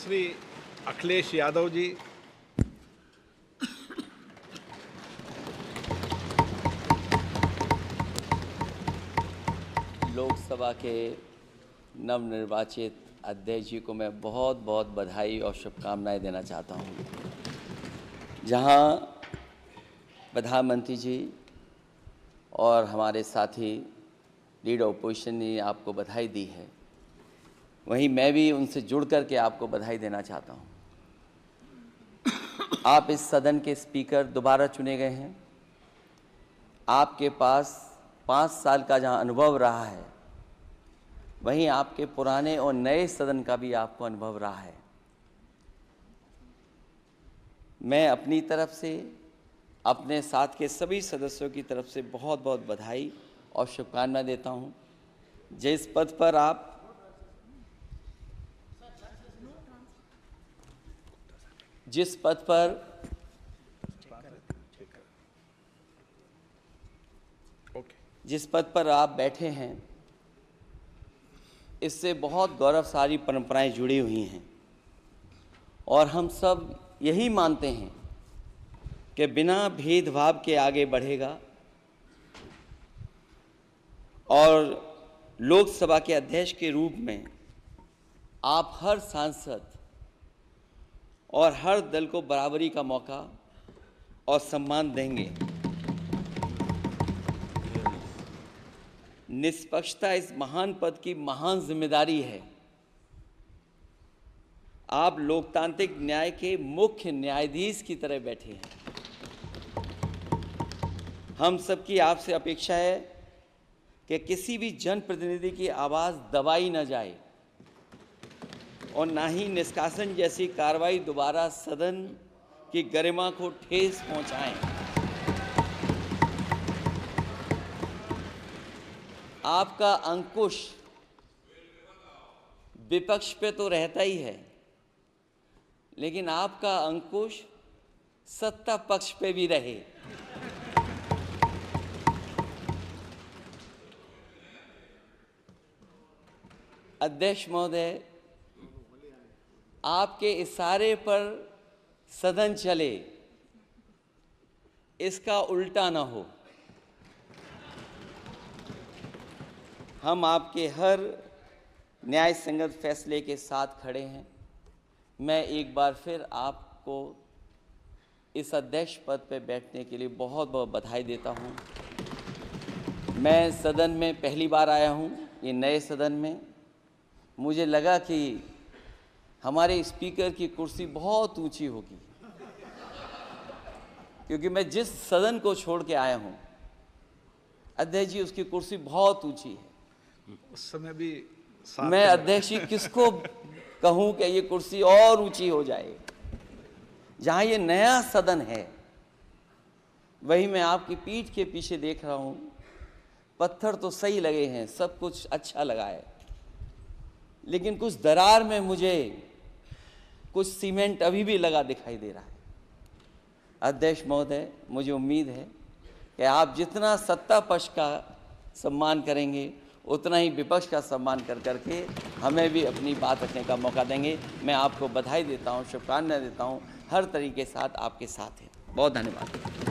श्री अखिलेश यादव जी। लोकसभा के नवनिर्वाचित अध्यक्ष जी को मैं बहुत बहुत बधाई और शुभकामनाएं देना चाहता हूं। जहां प्रधानमंत्री जी और हमारे साथी लीडर ऑपोजिशन ने आपको बधाई दी है, वहीं मैं भी उनसे जुड़ कर के आपको बधाई देना चाहता हूं। आप इस सदन के स्पीकर दोबारा चुने गए हैं। आपके पास 5 साल का जहां अनुभव रहा है, वहीं आपके पुराने और नए सदन का भी आपको अनुभव रहा है। मैं अपनी तरफ से, अपने साथ के सभी सदस्यों की तरफ से बहुत बहुत बधाई और शुभकामनाएं देता हूं। जिस पद पर आप जिस पद पर आप बैठे हैं, इससे बहुत गौरवशाली परंपराएं जुड़ी हुई हैं और हम सब यही मानते हैं कि बिना भेदभाव के आगे बढ़ेगा और लोकसभा के अध्यक्ष के रूप में आप हर सांसद और हर दल को बराबरी का मौका और सम्मान देंगे। निष्पक्षता इस महान पद की महान जिम्मेदारी है। आप लोकतांत्रिक न्याय के मुख्य न्यायाधीश की तरह बैठे हैं। हम सबकी आपसे अपेक्षा है कि किसी भी जनप्रतिनिधि की आवाज़ दबाई न जाए और ना ही निष्कासन जैसी कार्रवाई दोबारा सदन की गरिमा को ठेस पहुंचाएं। आपका अंकुश विपक्ष पे तो रहता ही है, लेकिन आपका अंकुश सत्ता पक्ष पे भी रहे। अध्यक्ष महोदय, आपके इशारे पर सदन चले, इसका उल्टा ना हो। हम आपके हर न्याय संगत फैसले के साथ खड़े हैं। मैं एक बार फिर आपको इस अध्यक्ष पद पर बैठने के लिए बहुत बहुत बधाई देता हूं। मैं सदन में पहली बार आया हूं, ये नए सदन में। मुझे लगा कि हमारे स्पीकर की कुर्सी बहुत ऊंची होगी, क्योंकि मैं जिस सदन को छोड़ के आया हूं, अध्यक्ष जी, उसकी कुर्सी बहुत ऊंची है। उस समय भी मैं अध्यक्ष जी किसको कहूं कि ये कुर्सी और ऊंची हो जाए। जहां ये नया सदन है, वही मैं आपकी पीठ के पीछे देख रहा हूं, पत्थर तो सही लगे हैं, सब कुछ अच्छा लगा है, लेकिन कुछ दरार में मुझे कुछ सीमेंट अभी भी लगा दिखाई दे रहा है। अध्यक्ष महोदय, मुझे उम्मीद है कि आप जितना सत्ता पक्ष का सम्मान करेंगे, उतना ही विपक्ष का सम्मान कर करके हमें भी अपनी बात रखने का मौका देंगे। मैं आपको बधाई देता हूं, शुभकामनाएं देता हूं, हर तरीके के साथ आपके साथ हैं। बहुत धन्यवाद।